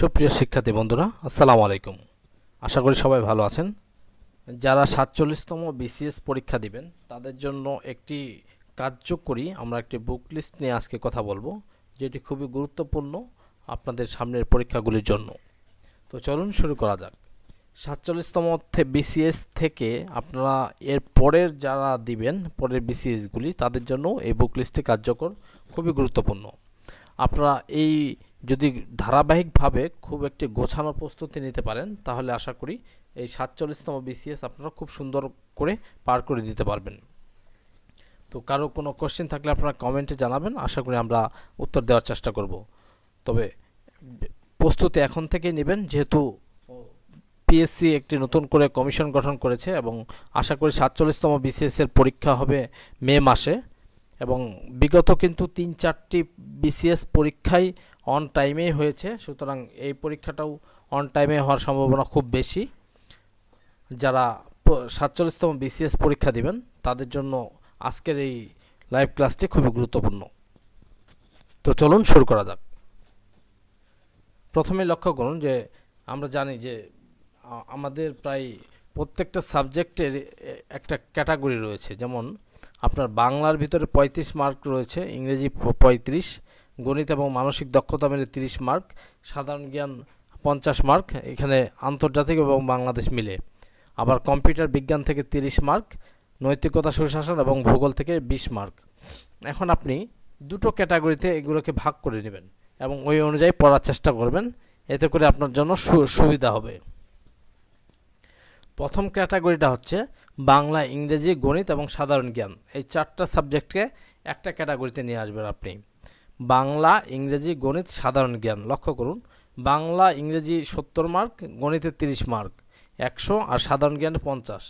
সুপ্রিয় শিক্ষার্থী বন্ধুরা, আসসালামু আলাইকুম। আশা করি সবাই ভালো আছেন। যারা ৪৭তম বিসিএস পরীক্ষা দিবেন তাদের জন্য একটি কার্যকরী আমরা একটি বুক লিস্ট নিয়ে আজকে কথা বলবো, যেটি খুবই গুরুত্বপূর্ণ আপনাদের সামনের পরীক্ষাগুলির জন্য। তো চলুন শুরু করা যাক। ৪৭তম বিসিএস থেকে আপনারা এর পরের যারা দিবেন পরের বিসিএসগুলি তাদের জন্য এই বুক লিস্টটি কার্যকর, খুবই গুরুত্বপূর্ণ। আপনারা এই যদি ধারাবাহিকভাবে খুব একটি গোছানো প্রস্তুতি নিতে পারেন তাহলে আশা করি এই ৪৭তম বিসিএস আপনারা খুব সুন্দর করে পার করে দিতে পারবেন। তো কারো কোনো কোশ্চেন থাকলে আপনারা কমেন্টে জানাবেন, আশা করি আমরা উত্তর দেওয়ার চেষ্টা করব। তবে প্রস্তুতি এখন থেকেই নেবেন, যেহেতু পিএসসি একটি নতুন করে কমিশন গঠন করেছে এবং আশা করি ৪৭তম বিসিএসের পরীক্ষা হবে মে মাসে। এবং বিগত কিন্তু ৩-৪টি বিসিএস পরীক্ষাই অন টাইমেই হয়েছে, সুতরাং এই পরীক্ষাটাও অন টাইমে হওয়ার সম্ভাবনা খুব বেশি। যারা ৪৭তম বিসিএস পরীক্ষা দিবেন তাদের জন্য আজকের এই লাইভ ক্লাসটি খুবই গুরুত্বপূর্ণ। তো চলুন শুরু করা যাক। প্রথমে লক্ষ্য করুন যে আমরা জানি যে আমাদের প্রায় প্রত্যেকটা সাবজেক্টের একটা ক্যাটাগরি রয়েছে। যেমন আপনার বাংলার ভিতরে ৩৫ মার্ক রয়েছে, ইংরেজি ৩৫, গণিত এবং মানসিক দক্ষতা মিলে ৩০ মার্ক, সাধারণ জ্ঞান ৫০ মার্ক, এখানে আন্তর্জাতিক এবং বাংলাদেশ মিলে। আবার কম্পিউটার বিজ্ঞান থেকে ৩০ মার্ক, নৈতিকতা সুশাসন এবং ভূগোল থেকে ২০ মার্ক। এখন আপনি দুটো ক্যাটাগরিতে এগুলোকে ভাগ করে নেবেন এবং ওই অনুযায়ী পড়ার চেষ্টা করবেন, এতে করে আপনার জন্য সুবিধা হবে। প্রথম ক্যাটাগরিটা হচ্ছে বাংলা, ইংরেজি, গণিত এবং সাধারণ জ্ঞান। এই চারটা সাবজেক্টকে একটা ক্যাটাগরিতে নিয়ে আসবেন আপনি। বাংলা, ইংরেজি, গণিত, সাধারণ জ্ঞান। লক্ষ্য করুন, বাংলা ইংরেজি ৭০ মার্ক, গণিতে ৩০ মার্ক ১০০, আর সাধারণ জ্ঞানে ৫০,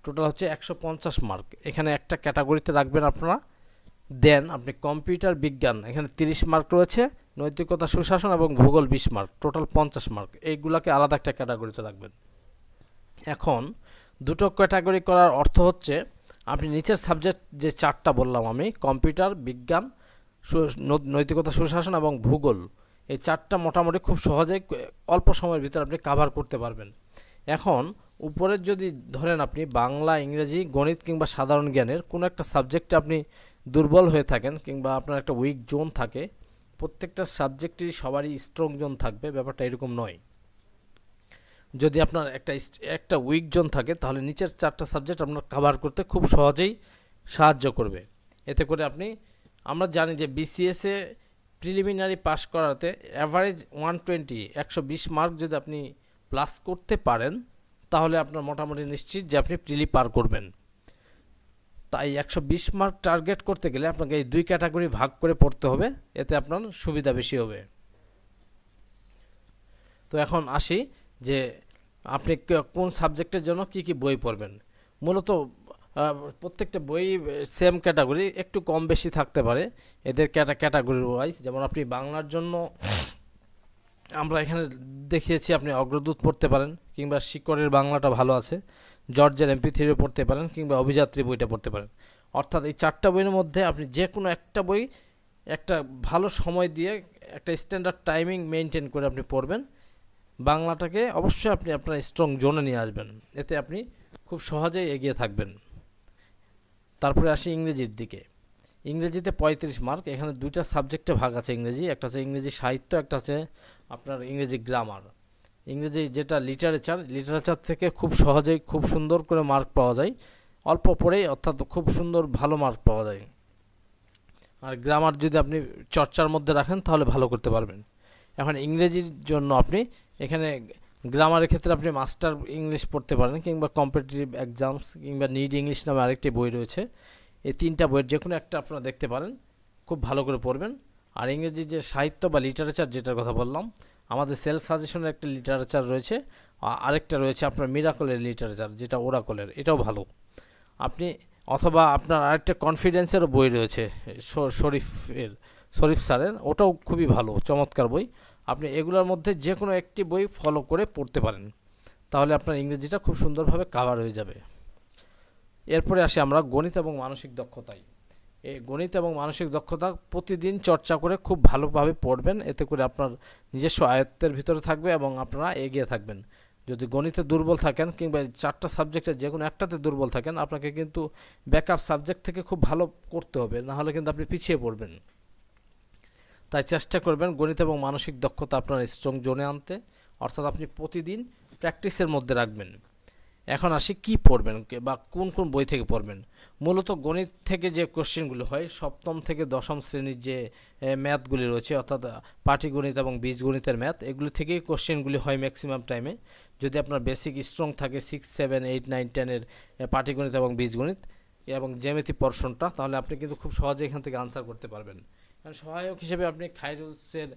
টোটাল হচ্ছে ১৫০ মার্ক। এখানে একটা ক্যাটাগরিতে রাখবেন আপনারা। দেন আপনি কম্পিউটার বিজ্ঞান, এখানে ৩০ মার্ক রয়েছে, নৈতিকতা সুশাসন এবং ভূগোল ২০ মার্ক, টোটাল ৫০ মার্ক। এইগুলোকে আলাদা একটা ক্যাটাগরিতে রাখবেন। এখন দুটো ক্যাটাগরি করার অর্থ হচ্ছে আপনি নিচের সাবজেক্ট যে চারটা বললাম আমি, কম্পিউটার বিজ্ঞান, নৈতিকতা সুশাসন এবং ভূগোল, এই চারটা মোটামুটি খুব সহজেই অল্প সময়ের ভিতরে আপনি কাভার করতে পারবেন। এখন উপরের যদি ধরেন আপনি বাংলা, ইংরেজি, গণিত কিংবা সাধারণ জ্ঞানের কোনো একটা সাবজেক্টে আপনি দুর্বল হয়ে থাকেন কিংবা আপনার একটা উইক জোন থাকে, প্রত্যেকটা সাবজেক্টেরই সবারই স্ট্রং জোন থাকবে, ব্যাপারটা এরকম নয়। যদি আপনার একটা উইক জোন থাকে তাহলে নিচের চারটা সাবজেক্ট আপনার কভার করতে খুব সহজেই সাহায্য করবে। এতে করে আমরা জানি যে বিসিএসে প্রিলিমিনারি পাস করাতে অ্যাভারেজ ১২০ মার্ক যদি আপনি প্লাস করতে পারেন তাহলে আপনার মোটামুটি নিশ্চিত যে আপনি প্রিলি পার করবেন। তাই ১২০ মার্ক টার্গেট করতে গেলে আপনাকে এই দুই ক্যাটাগরি ভাগ করে পড়তে হবে, এতে আপনার সুবিধা বেশি হবে। তো এখন আসি যে আপনি কোন সাবজেক্টের জন্য কি কি বই পড়বেন। মূলত প্রত্যেকটা বই সেম ক্যাটাগরি, একটু কম বেশি থাকতে পারে এদের ক্যাটাগরি ওয়াইজ। যেমন আপনি বাংলার জন্য আমরা এখানে দেখিয়েছি, আপনি অগ্রদূত পড়তে পারেন, কিংবা শিকরের বাংলাটা ভালো আছে, জর্জের MP3 পড়তে পারেন, কিংবা অভিযাত্রী বইটা পড়তে পারেন। অর্থাৎ এই চারটা বইয়ের মধ্যে আপনি যে কোনো একটা বই একটা ভালো সময় দিয়ে একটা স্ট্যান্ডার্ড টাইমিং মেনটেন করে আপনি পড়বেন। বাংলাটাকে অবশ্যই আপনি আপনার স্ট্রং জোনে নিয়ে আসবেন, এতে আপনি খুব সহজেই এগিয়ে থাকবেন। তারপরে আসি ইংরেজির দিকে। ইংরেজিতে ৩৫ মার্ক, এখানে দুইটা সাবজেক্টে ভাগ আছে ইংরেজি, একটা হচ্ছে ইংরেজি সাহিত্য, একটা হচ্ছে আপনার ইংরেজি গ্রামার। ইংরেজি যেটা লিটারেচার থেকে খুব সহজেই খুব সুন্দর করে মার্ক পাওয়া যায়, অল্প পড়েই, অর্থাৎ খুব সুন্দর ভালো মার্ক পাওয়া যায়। আর গ্রামার যদি আপনি চর্চার মধ্যে রাখেন তাহলে ভালো করতে পারবেন। এখন ইংরেজির জন্য আপনি এখানে গ্রামারের ক্ষেত্রে আপনি মাস্টার ইংলিশ পড়তে পারেন, কিংবা কম্পিটিটিভ এক্সামস, কিংবা নিড ইংলিশ নামে আরেকটি বই রয়েছে। এই তিনটা বইয়ের যে কোনো একটা আপনারা দেখতে পারেন, খুব ভালো করে পড়বেন। আর ইংরেজি যে সাহিত্য বা লিটারেচার যেটার কথা বললাম, আমাদের সেলফ সাজেশনের একটা লিটারেচার রয়েছে, আরেকটা রয়েছে আপনার মিরাকলের লিটারেচার, যেটা ওরাকলের, এটাও ভালো। আপনি অথবা আপনার আরেকটা কনফিডেন্সেরও বই রয়েছে শরীফ স্যারের, ওটাও খুবই ভালো, চমৎকার বই। আপনি এগুলোর মধ্যে যে কোনো একটি বই ফলো করে পড়তে পারেন, তাহলে আপনার ইংরেজিটা খুব সুন্দরভাবে কাভার হয়ে যাবে। এরপরে আসি আমরা গণিত এবং মানসিক দক্ষতায়। এই গণিত এবং মানসিক দক্ষতা প্রতিদিন চর্চা করে খুব ভালোভাবে পড়বেন, এতে করে আপনার নিজস্ব আয়ত্তের ভিতরে থাকবে এবং আপনারা এগিয়ে থাকবেন। যদি গণিতে দুর্বল থাকেন কিংবা 4টা সাবজেক্টে যে কোনো একটাতে দুর্বল থাকেন, আপনাকে কিন্তু ব্যাকআপ সাবজেক্ট থেকে খুব ভালো করতে হবে, না হলে কিন্তু আপনি পিছিয়ে পড়বেন। তাই চেষ্টা করবেন গণিত এবং মানসিক দক্ষতা আপনার স্ট্রং জোনে আনতে, অর্থাৎ আপনি প্রতিদিন প্র্যাকটিসের মধ্যে রাখবেন। এখন আসি কি পড়বেন বা কোন কোন বই থেকে পড়বেন। মূলত গণিত থেকে যে কোশ্চেনগুলো হয়, সপ্তম থেকে দশম শ্রেণীর যে ম্যাথগুলি রয়েছে, অর্থাৎ পাটিগণিত এবং বীজগণিতের ম্যাথ, এগুলি থেকেই কোশ্চেনগুলি হয় ম্যাক্সিমাম টাইমে। যদি আপনার বেসিক স্ট্রং থাকে 6, 7, 8, 9, 10-এর পাটিগণিত এবং বীজগণিত এবং জ্যামিতি পোর্শনটা, তাহলে আপনি কিন্তু খুব সহজে এখান থেকে আনসার করতে পারবেন। কারণ সহায়ক হিসেবে আপনি খাইরুলসের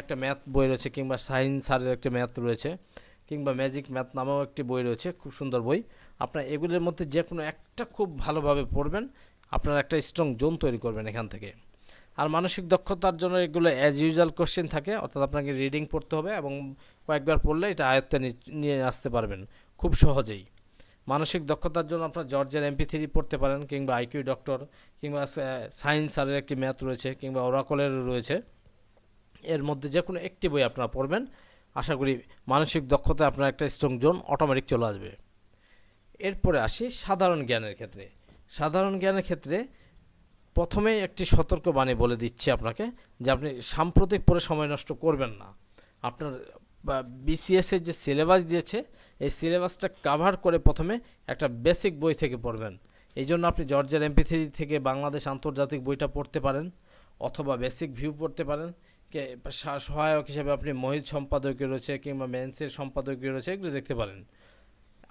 একটা ম্যাথ বই রয়েছে, কিংবা সাইন্স স্যারের একটা ম্যাথ রয়েছে, কিংবা ম্যাজিক ম্যাথ নামেও একটি বই রয়েছে, খুব সুন্দর বই। আপনার এগুলোর মধ্যে যে কোনো একটা খুব ভালোভাবে পড়বেন, আপনার একটা স্ট্রং জোন তৈরি করবেন এখান থেকে। আর মানসিক দক্ষতার জন্য এগুলো অ্যাজ ইউজুয়াল কোশ্চেন থাকে, অর্থাৎ আপনাকে রিডিং পড়তে হবে এবং কয়েকবার পড়লে এটা আয়ত্তে নিয়ে আসতে পারবেন খুব সহজেই। মানসিক দক্ষতার জন্য আপনার জর্জের MP3 পড়তে পারেন, কিংবা IQ ডক্টর, কিংবা সায়েন্স স্যারের একটি ম্যাথ রয়েছে, কিংবা ওরাকলের রয়েছে। এর মধ্যে যে কোনো একটি বই আপনারা পড়বেন, আশা করি মানসিক দক্ষতায় আপনার একটা স্ট্রং জোন অটোমেটিক চলে আসবে। এরপরে আসি সাধারণ জ্ঞানের ক্ষেত্রে। সাধারণ জ্ঞানের ক্ষেত্রে প্রথমেই একটি সতর্কবাণী বলে দিচ্ছি আপনাকে, যে আপনি সাম্প্রতিক পড়ে সময় নষ্ট করবেন না। আপনার BCS-এর যে সিলেবাস দিয়েছে, এই সিলেবাসটা কাভার করে প্রথমে একটা বেসিক বই থেকে পড়বেন। এই জন্য আপনি জর্জের MP3 থেকে বাংলাদেশ আন্তর্জাতিক বইটা পড়তে পারেন, অথবা বেসিক ভিউ পড়তে পারেন। সহায়ক হিসেবে আপনি মহিত সম্পাদকীয় রয়েছে, কিংবা মেন্সের সম্পাদকীয় রয়েছে, এগুলো দেখতে পারেন।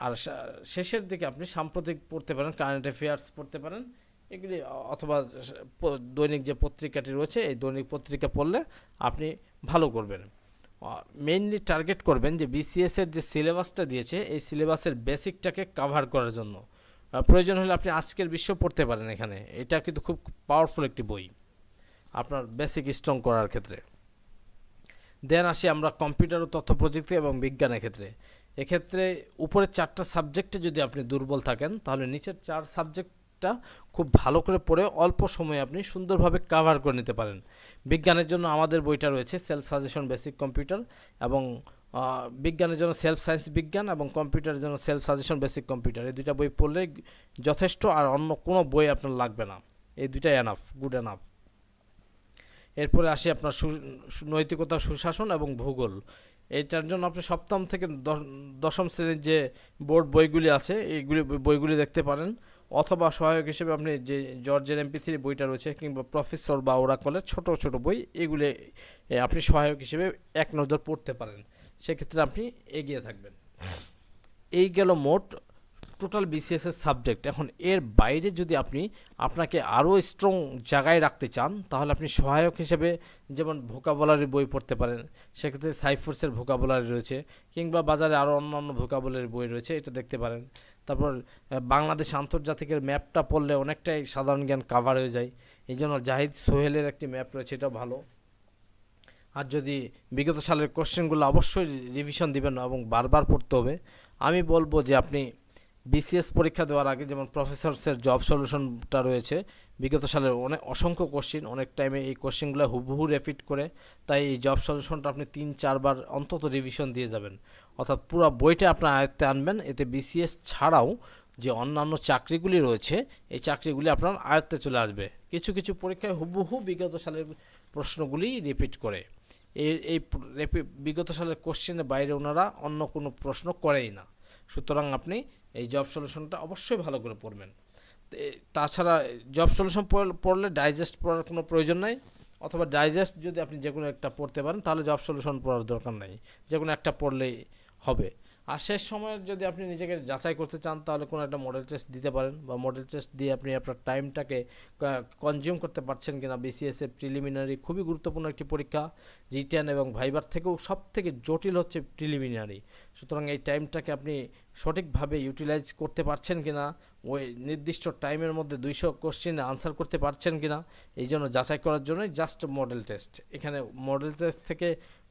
আর শেষের দিকে আপনি সাম্প্রতিক পড়তে পারেন, কারেন্ট অ্যাফেয়ার্স পড়তে পারেন এগুলি, অথবা দৈনিক যে পত্রিকাটি রয়েছে, এই দৈনিক পত্রিকা পড়লে আপনি ভালো করবেন। মেইনলি টার্গেট করবেন যে BCS-এর যে সিলেবাসটা দিয়েছে, এই সিলেবাসের বেসিকটাকে কাভার করার জন্য। প্রয়োজন হলে আপনি আজকের বিশ্ব পড়তে পারেন এখানে, এটা কিন্তু খুব পাওয়ারফুল একটি বই আপনার বেসিক স্ট্রং করার ক্ষেত্রে। দেন আসি আমরা কম্পিউটার ও তথ্য প্রযুক্তি এবং বিজ্ঞানের ক্ষেত্রে। এক্ষেত্রে উপরের 4টা সাবজেক্টে যদি আপনি দুর্বল থাকেন, তাহলে নিচের 4 সাবজেক্টটা খুব ভালো করে পড়ে অল্প সময়ে আপনি সুন্দরভাবে কাভার করে নিতে পারেন। বিজ্ঞানের জন্য আমাদের বইটা রয়েছে সেলফ সাজেশন বেসিক কম্পিউটার, এবং বিজ্ঞানের জন্য সেলফ সায়েন্স বিজ্ঞান, এবং কম্পিউটারের জন্য সেলফ সাজেশন বেসিক কম্পিউটার। এই দুইটা বই পড়লে যথেষ্ট, আর অন্য কোনো বই আপনার লাগবে না, এই দুইটাই এনাফ, গুড এনাফ। এরপরে আসি আপনার নৈতিকতা, সুশাসন এবং ভূগোল। এইটার জন্য আপনি সপ্তম থেকে দশম শ্রেণীর যে বোর্ড বইগুলি আছে, এইগুলি বইগুলি দেখতে পারেন, অথবা সহায়ক হিসেবে আপনি যে জর্জের MP3 বইটা রয়েছে, কিংবা প্রফেসর বা ওরাকলের ছোট ছোট বই, এগুলি আপনি সহায়ক হিসেবে এক নজর পড়তে পারেন। সেক্ষেত্রে আপনি এগিয়ে থাকবেন। এই গেল মোট টোটাল BCS-এর সাবজেক্ট। এখন এর বাইরে যদি আপনি আপনাকে আরও স্ট্রং জায়গায় রাখতে চান, তাহলে আপনি সহায়ক হিসেবে যেমন ভোকাবুলারি বই পড়তে পারেন, সেক্ষেত্রে সাইফোর্সের ভোকাবুলারি রয়েছে, কিংবা বাজারে আরও অন্যান্য ভোকাবুলারি বই রয়েছে, এটা দেখতে পারেন। তারপর বাংলাদেশ আন্তর্জাতিকের ম্যাপটা পড়লে অনেকটাই সাধারণ জ্ঞান কাভার হয়ে যায়, এই জন্য জাহিদ সোহেলের একটি ম্যাপ রয়েছে, এটাও ভালো। আর যদি বিগত সালের কোশ্চেনগুলো অবশ্যই রিভিশন দিবেন এবং বারবার পড়তে হবে। আমি বলবো যে আপনি BCS পরীক্ষা দেওয়ার আগে, যেমন প্রফেসরসের জব সলিউশনটা রয়েছে, বিগত সালের অসংখ্য কোশ্চেন, অনেক টাইমে এই কোশ্চেনগুলো হুবহু রিপিট করে, তাই এই জব সলিউশনটা আপনি 3-4 বার অন্তত রিভিশন দিয়ে যাবেন, অর্থাৎ পুরো বইটা আপনার আয়ত্তে আনবেন। এতে BCS ছাড়াও যে অন্যান্য চাকরিগুলি রয়েছে, এই চাকরিগুলি আপনার আয়ত্তে চলে আসবে। কিছু কিছু পরীক্ষায় হুবহু বিগত সালের প্রশ্নগুলি রিপিট করে, এই বিগত সালের কোশ্চেনের বাইরে ওনারা অন্য কোনো প্রশ্ন করেই না। সুতরাং আপনি এই জব সলিউশনটা অবশ্যই ভালো করে পড়বেন। তাছাড়া জব সলিউশন পড়লে ডাইজেস্ট পড়ার কোনো প্রয়োজন নাই, অথবা ডাইজেস্ট যদি আপনি যে কোনো একটা পড়তে পারেন, তাহলে জব সলিউশন পড়ার দরকার নাই, যে কোনো একটা পড়লেই হবে। আর শেষ সময়ে যদি আপনি নিজেকে যাচাই করতে চান, তাহলে কোনো একটা মডেল টেস্ট দিতে পারেন, বা মডেল টেস্ট দিয়ে আপনি আপনার টাইমটাকে কনজিউম করতে পারছেন কিনা। BCS-এর প্রিলিমিনারি খুবই গুরুত্বপূর্ণ একটি পরীক্ষা, রিটেন এবং ভাইবার থেকেও সব থেকে জটিল হচ্ছে প্রিলিমিনারি। সুতরাং এই টাইমটাকে আপনি সঠিকভাবে ইউটিলাইজ করতে পারছেন কিনা, ওই নির্দিষ্ট টাইমের মধ্যে 200 কোশ্চেন আনসার করতে পারছেন কিনা, এই জন্য যাচাই করার জন্যই জাস্ট মডেল টেস্ট। এখানে মডেল টেস্ট থেকে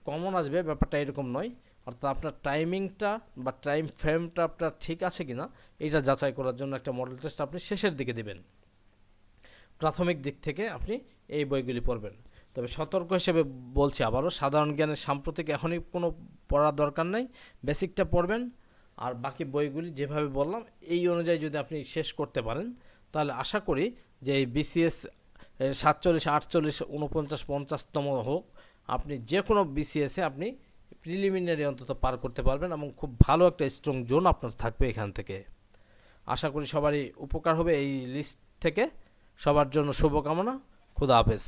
কমন আসবে ব্যাপারটা এরকম নয়, অর্থাৎ আপনার টাইমিংটা বা টাইম ফ্রেমটা আপনার ঠিক আছে কিনা, এটা যাচাই করার জন্য একটা মডেল টেস্ট আপনি শেষের দিকে দিবেন। প্রাথমিক দিক থেকে আপনি এই বইগুলি পড়বেন। তবে সতর্ক হিসেবে বলছি আবারও, সাধারণ জ্ঞানের সাম্প্রতিক এখনই কোনো পড়ার দরকার নাই, বেসিকটা পড়বেন। আর বাকি বইগুলি যেভাবে বললাম এই অনুযায়ী যদি আপনি শেষ করতে পারেন, তাহলে আশা করি যে এই বিসিএস 47, 48, 49, 50তম হোক, আপনি যে কোনো বিসিএসে আপনি প্রিলিমিনারি অন্তত পার করতে পারবেন এবং খুব ভালো একটা স্ট্রং জোন আপনার থাকবে এখান থেকে। আশা করি সবারই উপকার হবে এই লিস্ট থেকে। সবার জন্য শুভকামনা। খুদা হাফেজ।